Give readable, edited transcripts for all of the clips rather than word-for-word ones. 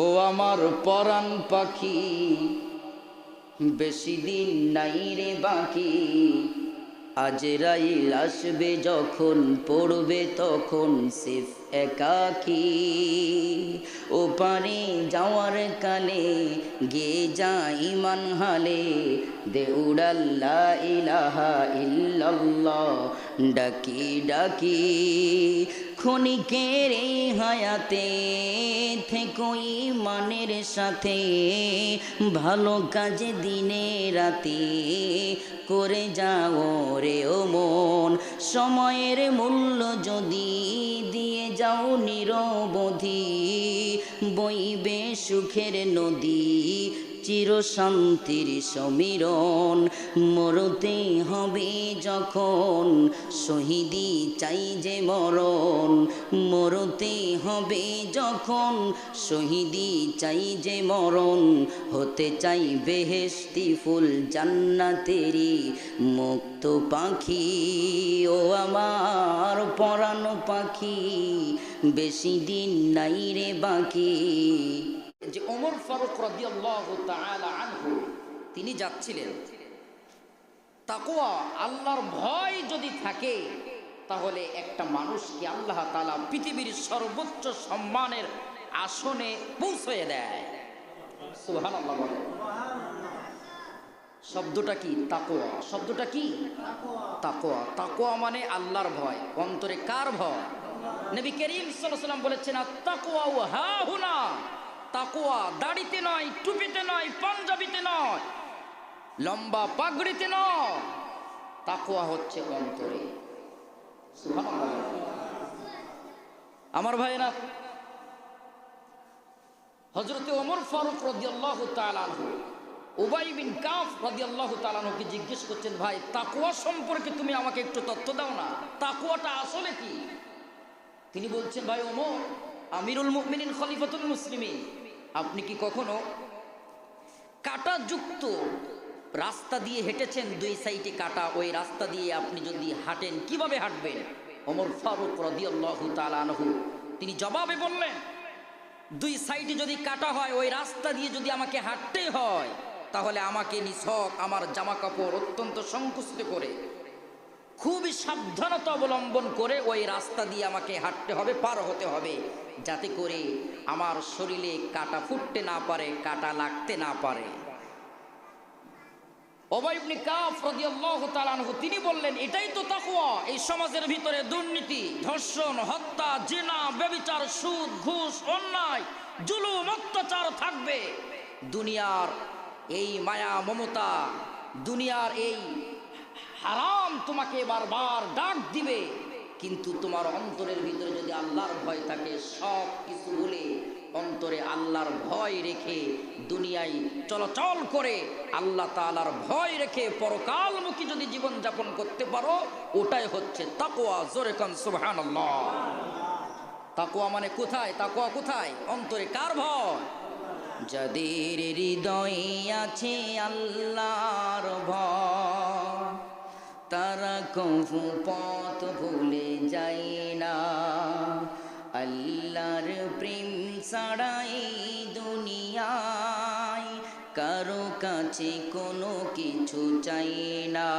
ও আমার পরাণ পাখি, বেশি দিন নাই রে বাকি। আজরাইল আসবে যখন, পড়বে তখন সিফ একাকী। ও পারে যাওয়ার কালে গে যা ইমান হালে, দে উড়াল লা ইলাহা ইল্লাল্লাহ ডাকি ডাকি। ক্ষণিকের এই হায়াতে থেকো ইমানের সাথে, ভালো কাজে দিনে রাতে করে যাও রে ও মন। সময়ের মূল্য যদি দিয়ে যাও নিরবধি, বইবে সুখের নদী চির শান্তির সমীরণ। মরতে হবে যখন শহীদি চাই যে মরণ, মরতে হবে যখন শহীদি চাই যে মরণ। হতে চাই বেহেশতি ফুল জান্নাতেরি মুক্ত পাখি। ও আমার পরাণ পাখি, বেশি দিন নাই রে বাকি। যে ওমর ফারুক রাদিয়াল্লাহু তাআলা আনহু তিনি যাচ্ছিলেন, তাকওয়া আল্লাহর ভয় যদি থাকে তাহলে একটা মানুষকে আল্লাহ তাআলা পৃথিবীর সর্বোচ্চ সম্মানের আসনে পৌঁছে দেয়। সুবহানাল্লাহ বলেন। শব্দটা কি? তাকওয়া। শব্দটা কি? তাকওয়া। তাকওয়া মানে আল্লাহর ভয়। অন্তরে কার ভয়? নবী করিম সাল্লাল্লাহু আলাইহি ওয়াসাল্লাম বলেছেন, আত-তাকওয়া হাহুনা। তাকওয়া দাড়িতে নয়, টুপিতে নয়, পাঞ্জাবিতে নয়, লম্বা পাগড়িতে নয়, তাকওয়া হচ্ছে অন্তরে। সুবহানাল্লাহ। আমার ভাইরা, হযরত ওমর ফারুক রাদিয়াল্লাহু তাআলা আনহু উবাই বিন কাফ রাদিয়াল্লাহু তাআলা আনহুকে জিজ্ঞেস করছেন, ভাই তাকওয়া সম্পর্কে তুমি আমাকে একটু তথ্য দাও না, তাকওয়াটা আসলে কি? তিনি বলছেন, ভাই ওমর, আমিরুল মুমিনিন খলিফাতুল মুসলিমিন, আপনি কি কখনো কাঁটাযুক্ত রাস্তা দিয়ে হেঁটেছেন? দুই সাইডে কাঁটা, ওই রাস্তা দিয়ে আপনি যদি হাঁটেন কিভাবে হাঁটবেন? ওমর ফারুক রাদিয়াল্লাহু তাআলা আনহু তিনি জবাবে বললেন, দুই সাইডে যদি কাঁটা হয়, ওই রাস্তা দিয়ে যদি আমাকে হাঁটতে হয় তাহলে আমাকে নিছক আমার জামা কাপড় অত্যন্ত সংকুচিত করে খুবই সাবধানতা অবলম্বন করে ওই রাস্তা দিয়ে আমাকে হাঁটতে হবে, পার হতে হবে, যাতে করে আমার শরীরে কাঁটা ফুটতে না পারে, কাঁটা লাগতে না পারে। উবাই ইবনে কাফ রাদিয়াল্লাহু তাআলা আনহু তিনি বললেন, এটাই তো তাকওয়া। এই সমাজের ভিতরে দুর্নীতি, ধর্ষণ, হত্যা, জিনা, ব্যভিচার, সুদ, ঘুষ, অন্যায়, জুলুম, অত্যাচার থাকবে। দুনিয়ার এই মায়া মমতা, দুনিয়ার এই হারাম তোমাকে বারবার ডাক দিবে, কিন্তু তোমার অন্তরের ভিতরে যদি আল্লাহর ভয় থাকে, সব কিছু ভুলে অন্তরে আল্লাহর ভয় রেখে দুনিয়ায় চলাচল করে আল্লাহ তাআলার ভয় রেখে পরকালমুখী যদি জীবন যাপন করতে পারো, ওটাই হচ্ছে তাকওয়া। জোরে কান সুবহানাল্লাহ। তাকওয়া মানে কোথায়? তাকওয়া কোথায়? অন্তরে কার ভয়? যাদের হৃদয়ে আছে আল্লাহর ভয়, তারা কভু পথ ভুলে যায় না। আল্লাহর প্রেম ছাড়াই দুনিয়ায় কারো কাছে কোনো কিছু চাই না।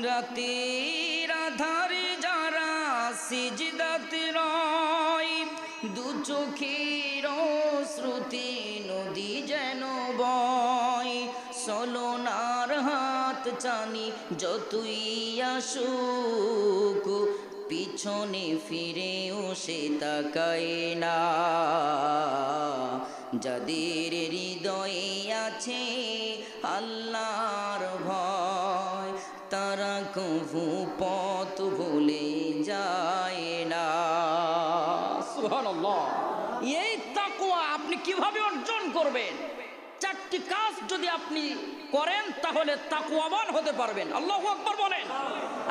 রাতের আধারে যারা সিজদাতে রয়, দু চোখের শ্রুতি নদী যেন বয়, সলনার হাত জানি যতই আসুক, পিছনে ফিরেও সে তাকায় না। যাদের হৃদয়ে আছে আল্লাহর ভয়, তারা কভু পথ ভুলে যায় না। সুবহানাল্লাহ। এই তাকওয়া আপনি কিভাবে অর্জন করবেন? চারটি কাজ যদি আপনি করেন তাহলে তাকওয়াবান হতে পারবেন। আল্লাহু আকবার বলেন।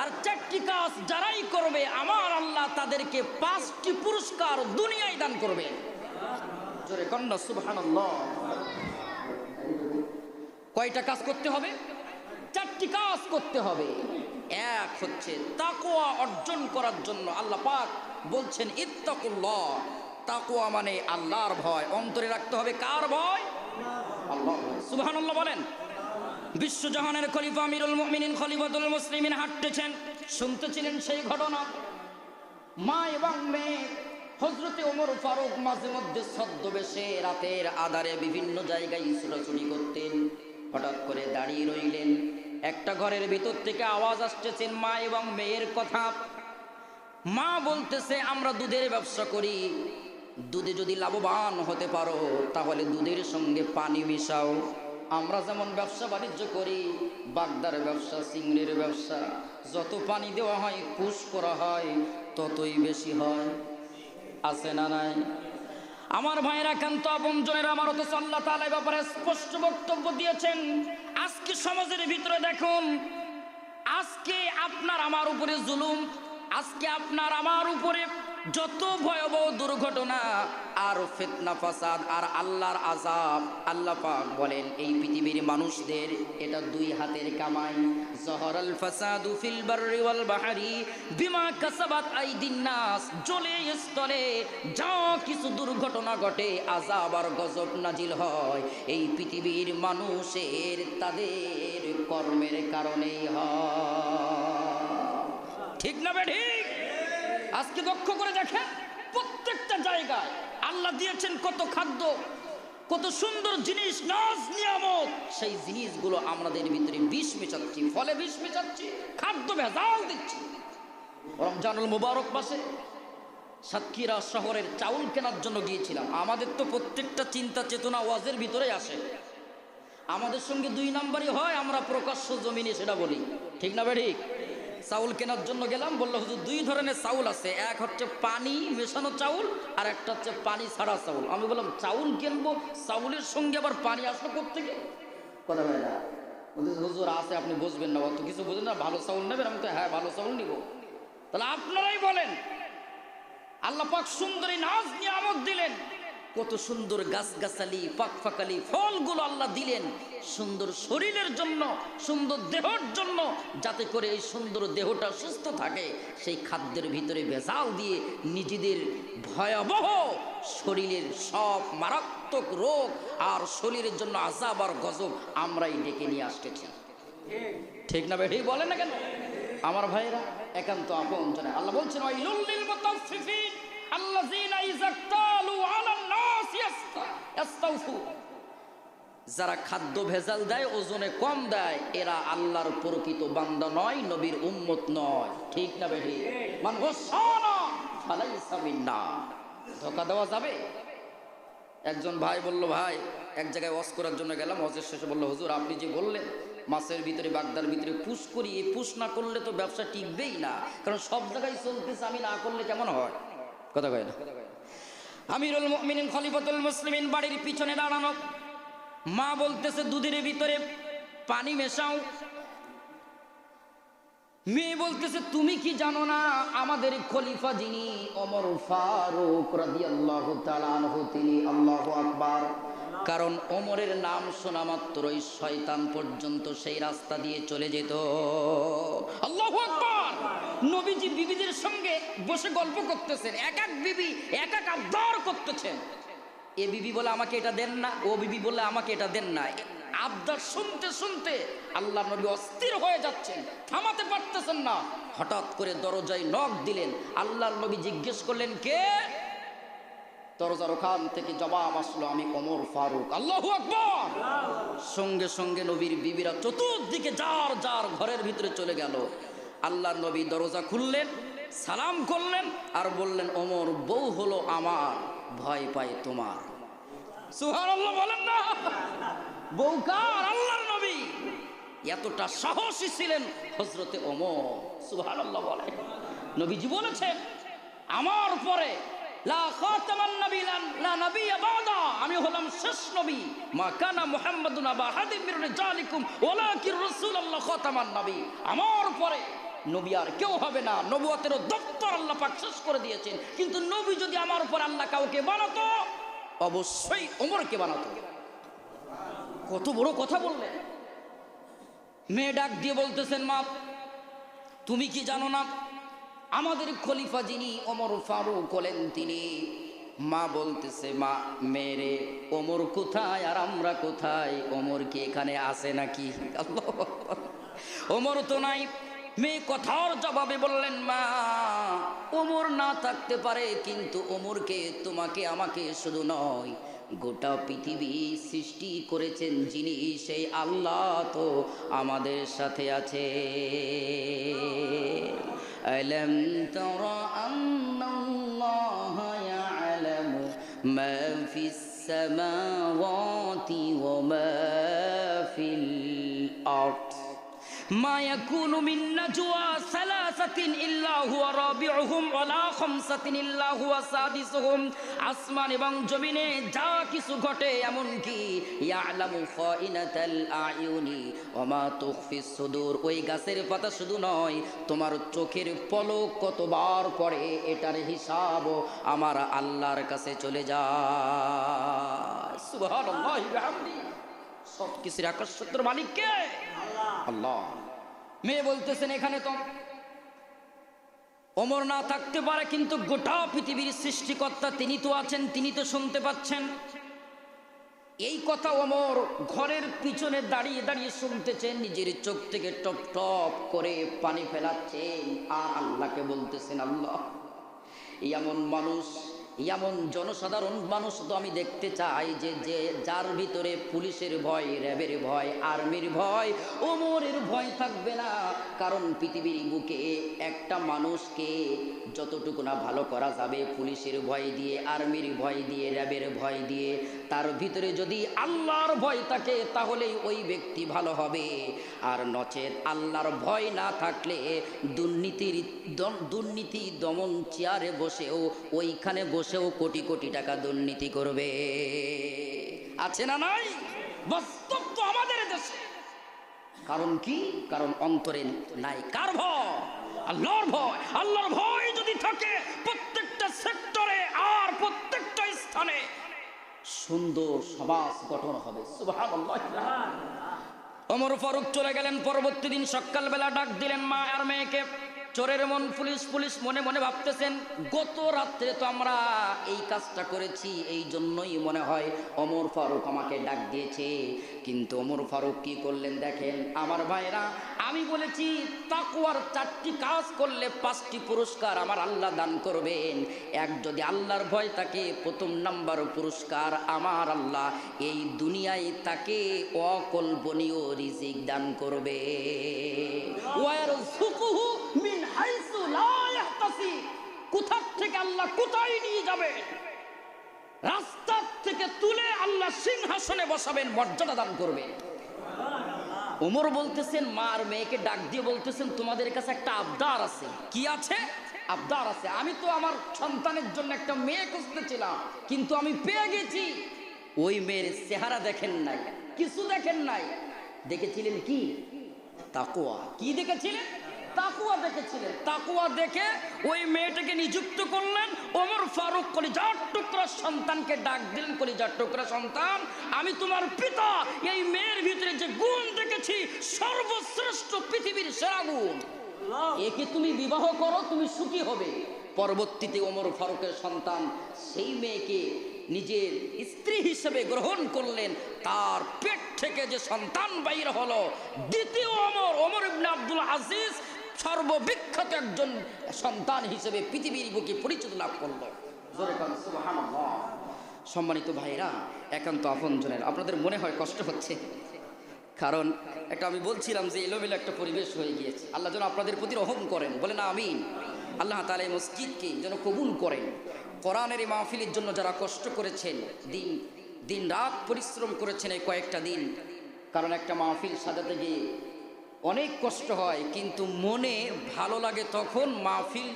আর চারটি কাজ যারাই করবে আমার আল্লাহ তাদেরকে 5টি পুরস্কার দুনিয়ায় দান করবে। জোরে কন্না সুবহানাল্লাহ। কয়টা কাজ করতে হবে? 4টি কাজ করতে হবে। এক হচ্ছে তাকওয়া অর্জন করার জন্য আল্লাহ পাক বলছেন, ইত্তাকুল্লাহ, তাকওয়া মানে আল্লাহর ভয়। অন্তরে রাখতে হবে কার ভয়? আল্লাহ। সুবহানাল্লাহ বলেন। বিশ্বজাহানের খলিফা আমিরুল মুমিনিন খলিফাতুল মুসলিমিন হাঁটতেছেন, শুনতেছিলেন সেই ঘটনা। মা এবং মেয়ে হযরতে ওমর ফারুক মাঝে মধ্যে ছদ্মবেশে রাতের আধারে বিভিন্ন জায়গায় ছোটাছুটি করতেন। হঠাৎ করে দাঁড়িয়ে রইলেন। একটা ঘরের ভিতর থেকে আওয়াজ আসতেছেন মা এবং মেয়ের কথা। মা বলতেছে, আমরা দুধের ব্যবসা করি, দুধে যদি লাভবান হতে পারো তাহলে দুধের সঙ্গে পানি মিশাও। আমরা যেমন ব্যবসা বাণিজ্য করি, বাগদার ব্যবসা, চিংড়ির ব্যবসা, যত পানি দেওয়া হয়, পুশ করা হয়, ততই বেশি হয়। আছে না নাই? আমার ভাইরা কান্ত আপনজনের, আমার তো আল্লাহ তাআলা এই ব্যাপারে স্পষ্ট বক্তব্য দিয়েছেন। আজকে সমাজের ভিতরে দেখুন, আজকে আপনার আমার উপরে জুলুম, আজকে আপনার আমার উপরে যত ভয়াবহ দুর্ঘটনা আর ফিতনা ফাসাদ আর আল্লাহর আযাব, আল্লাহ পাক বলেন এই পৃথিবীর মানুষদের এটা দুই হাতের কামাই। জহরাল ফাসাদু ফিল বাররি ওয়াল বাহরি বিমা কাসাবাত আইদিন নাস। জলে স্থলে যা কিছু দুর্ঘটনা ঘটে, আযাব আর গজব নাজিল হয়, এই পৃথিবীর মানুষের তাদের কর্মের কারণেই হয়। ঠিক না ঠিক? আজকে লক্ষ্য করে দেখেন, প্রত্যেকটা জায়গায় আল্লাহ দিয়েছেন কত খাদ্য, কত সুন্দর জিনিস, নাজ নিয়ামত, সেই জিনিসগুলো আমাদের ভিতরে বিষ মেশাচ্ছি, ফলে বিষ মেশাচ্ছি, খাদ্য ভেজাল দিচ্ছি। রমজানুল মুবারক মাসে সাতক্ষীরা শহরের চাউল কেনার জন্য গিয়েছিলাম। আমাদের তো প্রত্যেকটা চিন্তা চেতনা ওয়াজের ভিতরেই আসে। আমাদের সঙ্গে দুই নাম্বারই হয়, আমরা প্রকাশ্য জমিনে সেটা বলি। ঠিক না ঠিক? চাউল কেনার জন্য গেলাম, বললো হুজুর দুই ধরনের চাউল আছে, এক হচ্ছে পানি মেশানো চাউল আর একটা হচ্ছে পানি ছাড়া চাউল। আমি বললাম চাউল কিনবো, চাউলের সঙ্গে আবার পানি আসলো কোত্থেকে? কথা বলে না, হুজুর আছে, আপনি বুঝবেন না, অত কিছু বুঝেন না, ভালো চাউল নেবেন? আমি তো হ্যাঁ ভালো চাউল নিব। তাহলে আপনারাই বলেন, আল্লাহ পাক সুন্দরী নাজ নিয়ামত দিলেন, কত সুন্দর গাছগাছালি, পাকফাকালি ফলগুলো আল্লাহ দিলেন সুন্দর শরীরের জন্য, সুন্দর দেহের জন্য, যাতে করে এই সুন্দর দেহটা সুস্থ থাকে। সেই খাদ্যের ভিতরে ভেজাল দিয়ে নিজেদের ভয়াবহ শরীরের সব মারাত্মক রোগ আর শরীরের জন্য আযাব আর গজব আমরাই ডেকে নিয়ে আসতেছি। ঠিক না ঠিক বলেন না কেন? আমার ভাইরা একান্ত আপন জানে, আল্লাহ বলছেন ওয়াইলুল লিল মুতাফফিফিন আল্লাযীনা ইযা ক্তালু আলান নাস ইস্তাওফু। যারা খাদ্য ভেজাল দেয়, ওজনে কম দেয়, এরা আল্লাহর প্রকৃত বান্দা নয়, নবীর উম্মত নয়। ঠিক না বেঠি? মান ওয়াসানা ফালাইসা মিন্না। ধোঁকা দেওয়া যাবে? একজন ভাই বলল, ভাই এক জায়গায় ওয়াজ করার জন্য গেলাম, ওয়াজের শেষে বলল, হুজুর আপনি যে বললেন মাছের ভিতরে বাগদার ভিতরে পুশ করি, এই পুশ না করলে তো ব্যবসা টিকবেই না, কারণ সব জায়গায় চলতেছে, আমি না করলে কেমন হয়? কথা কয় না? আমিরুল মুমিনিন খলিফাতুল মুসলিমিন বাড়ির পিছনে দাঁড়ানো, মা বলতেছে দুধের ভিতরে পানি মেশাও। মেয়ে বলতেছে তুমি কি জানো না আমাদের খলিফা যিনি ওমর ফারুক রাদিয়াল্লাহু তাআলা আনহু, তিনি আল্লাহু আকবার। কারণ ওমরের নাম শোনা মাত্রই শয়তান পর্যন্ত সেই রাস্তা দিয়ে চলে যেত। আল্লাহু আকবার। নবীজি বিবিদের সঙ্গে বসে গল্প করতেছেন, এক এক বিবি এক এক আবদার করতেছেন। এ বিবি বলে আমাকে এটা দেন না, ও বিবি বলে আমাকে এটা দেন না। আবদার শুনতে শুনতে আল্লাহ নবী অস্থির হয়ে যাচ্ছেন, থামাতে পারতেছেন না। হঠাৎ করে দরজায় নক দিলেন। আল্লাহর নবী জিজ্ঞেস করলেন, কে? দরজার ওখান থেকে জবাব আসলো, আমি ওমর ফারুক। আল্লাহু আকবার। সঙ্গে সঙ্গে নবীর বিবিরা চতুর্দিকে যার যার ঘরের ভিতরে চলে গেল। আল্লাহর নবী দরজা খুললেন, সালাম করলেন আর বললেন, ওমর বউ হলো আমার, ভয় পায় তোমার। সুবহানাল্লাহ বলেন না? বউ কার? আল্লাহর নবী। এতটা সাহসী ছিলেন হযরতে ওমর। সুবহানাল্লাহ বলেন। নবীজি বলেছেন, আমার পরে লা খাতামান নাবিয়্যান লা নাবিয়্যা বাদা, আমি হলাম শেষ নবী। মা কানা মুহাম্মাদুন আবা হাদিম মির রিজালিকুম ওয়ালাকিন রাসূলুল্লাহ খাতামান নবী। আমার পরে নবী আর কেউ হবে না। নবুয়তের দপ্তর আল্লাহ পাক শেষ করে দিয়েছেন, কিন্তু নবী যদি আমার উপর আল্লাহ কাউকে বানাতো, অবশ্যই ওমরকে বানাতো। কত বড় কথা বললেন। মেয়ে ডাক দিয়ে বলতেছেন, মা তুমি কি জানো না আমাদের খলিফা যিনি ওমর ফারুক হলেন, তিনি মা বলতেছে, মা মেরে ওমর কোথায় আর আমরা কোথায়? ওমর কি এখানে আছে নাকি? আল্লাহু আকবার। ওমর তো নাই। মেয়ে কথার জবাবে বললেন, মা ওমর না থাকতে পারে, কিন্তু ওমরকে তোমাকে আমাকে শুধু নয় গোটা পৃথিবী সৃষ্টি করেছেন যিনি, সেই আল্লাহ তো আমাদের সাথে আছে। আলম তারা আন্নাল্লাহা ইয়ালামু মা ফিস সামাওয়াতি ওয়া মা ফিল আরদ মা ইয়াকুনু মিন নাজওয়া সালাসাতিন ইল্লা হুয়া রাবিউহুম ওয়ালা খামসাতিন ইল্লা হুয়া সাদিসুহুম। আসমান এবং জমিনে যা কিছু ঘটে, এমনকি ইয়ালামু খাইনাতাল আয়ুনি ওয়া মা তুখফিস সুদূর, ওই গাছের পাতা শুধু নয়, তোমার চোখের পলক কতবার পড়ে এটার হিসাব আমার আল্লাহর কাছে চলে যায়। সুবহানাল্লাহি ওয়া বিহামদিহি। সব কিছুর আকাশসত্র মালিক কে? আল্লাহ। মেয়ে বলতেছেন, এখানে তো ওমর না থাকতে পারে, কিন্তু গোটা পৃথিবীর সৃষ্টিকর্তা তিনি তো আছেন, তিনি তো শুনতে পাচ্ছেন। এই কথা ওমর ঘরের পিছনে দাঁড়িয়ে দাঁড়িয়ে শুনতেছেন, নিজের চোখ থেকে টপ টপ করে পানি ফেলাচ্ছেন আর আল্লাহকে বলতেছেন, আল্লাহ এমন মানুষ, এমন জনসাধারণ মানুষ তো আমি দেখতে চাই যে যার ভিতরে পুলিশের ভয়, র্যাবের ভয়, আর্মির ভয়, ওমরের ভয় থাকবে না। কারণ পৃথিবীর বুকে একটা মানুষকে যতটুকু না ভালো করা যাবে পুলিশের ভয় দিয়ে, আর্মির ভয় দিয়ে, র্যাবের ভয় দিয়ে, তার ভিতরে যদি আল্লাহর ভয় থাকে তাহলেই ওই ব্যক্তি ভালো হবে। আর নচেত আল্লাহর ভয় না থাকলে দুর্নীতি দমন চেয়ারে বসেও, ওইখানে বসেও কোটি কোটি টাকা দুর্নীতি করবে। আছে না নাই? বাস্তব তো আমাদের দেশে। কারণ কি? কারণ অন্তরে নাই কার ভয়? আল্লাহর ভয়। আল্লাহর ভয় যদি থাকে প্রত্যেকটা সেক্টরে আর প্রত্যেকটা স্থানে সুন্দর সমাজ গঠন হবে। সুবহানাল্লাহ। ওমর ফারুক চলে গেলেন। পরবর্তী দিন সকালবেলা ডাক দিলেন মা আর মেয়েকে। চোরের মন পুলিশ পুলিশ মনে মনে ভাবতেছেন, গত রাত্রে তো আমরা এই কাজটা করেছি, এই জন্যই মনে হয় ওমর ফারুক আমাকে ডাক দিয়েছে। কিন্তু ওমর ফারুক কি করলেন দেখেন আমার ভাইরা, আমি বলেছি তাকওয়ার 4টি কাজ করলে 5টি পুরস্কার আমার আল্লাহ দান করবেন। এক যদি আল্লাহর ভয় থাকে, প্রথম নাম্বার পুরস্কার আমার আল্লাহ এই দুনিয়ায় তাকে অকল্পনীয় রিজিক দান করবে। ওয়ারযুকুহু মিন হাইসু লা ইয়াহতাসিব, কোথা থেকে আল্লাহ কোথায় নিয়ে যাবে, রাস্তা থেকে তুলে আল্লাহ সিংহাসনে বসাবেন, মর্যাদা দান করবেন। ওমর বলতেছেন, মা আর মেয়েকে ডাক দিয়ে বলতেছেন, তোমাদের কাছে একটা আবদার আছে। কি আছে? আবদার আছে। আমি তো আমার সন্তানের জন্য একটা মেয়ে খুঁজতেছিলাম, কিন্তু আমি পেয়ে গেছি। ওই মেয়ের চেহারা দেখেন নাই, কিছু দেখেন নাই, দেখেছিলেন কি? তাকওয়া। কি দেখেছিলেন? তাকওয়া দেখেছিলেন। তাকওয়া দেখে ওই মেয়েটাকে নিযুক্ত করলেন। ওমর ফারুক কলিজার টুকরা সন্তানকে ডাক দিলেন, কলিজার টুকরা সন্তান, আমি তোমার পিতা, এই মেয়ের ভিতরে যে গুণ দেখেছি সর্বশ্রেষ্ঠ, পৃথিবীর সেরা গুণ, একে তুমি বিবাহ করো, তুমি সুখী হবে। পরবর্তীতে ওমর ফারুকের সন্তান সেই মেয়েকে নিজের স্ত্রী হিসেবে গ্রহণ করলেন। তার পেট থেকে যে সন্তান বাইর হলো, দ্বিতীয় ওমর ইবনে আব্দুল আজিজ সর্ববিখ্যাত একজন সন্তান হিসেবে পৃথিবীর বুকে পরিচিত লাভ করল। সুবহানাল্লাহ। সম্মানিত ভাইরা, একান্ত আপনজনের, আপনাদের মনে হয় কষ্ট হচ্ছে, কারণ একটা আমি বলছিলাম যে এলোমেলো একটা পরিবেশ হয়ে গিয়েছে। আল্লাহ যেন আপনাদের প্রতি রহম করেন, বলেন আমিন। আল্লাহ তাআলা এই মসজিদকে যেন কবুল করেন। কোরআনের এই মাহফিলের জন্য যারা কষ্ট করেছেন, দিন রাত পরিশ্রম করেছেন এই কয়েকটা দিন, কারণ একটা মাহফিল সাজাতে গিয়ে অনেক কষ্ট হয়, কিন্তু মনে ভালো লাগে তখন মাহফিল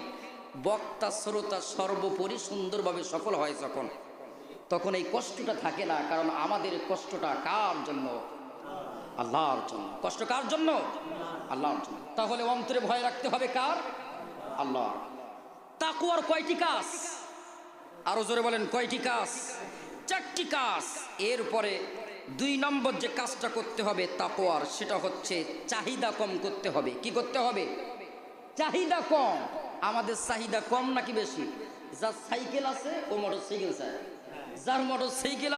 বক্তা শ্রোতা সর্বোপরি সুন্দরভাবে সফল হয় তখন এই কষ্টটা থাকে না। কারণ আমাদের কষ্টটা কার জন্য? আল্লাহর জন্য। কষ্ট কার জন্য? আল্লাহর জন্য। তাহলে অন্তরে ভয় রাখতে হবে কার? আল্লাহ। তাকওয়ার কয়টি কাজ? আরো জোরে বলেন, কয়টি কাজ? 4টি কাজ। এরপরে 2 নম্বর যে কাজটা করতে হবে তাকওয়ার, সেটা হচ্ছে চাহিদা কম করতে হবে। কি করতে হবে? চাহিদা কম। আমাদের চাহিদা কম নাকি বেশি? যার সাইকেল আছে ও মোটর সাইকেল চায়, যার মোটর সাইকেল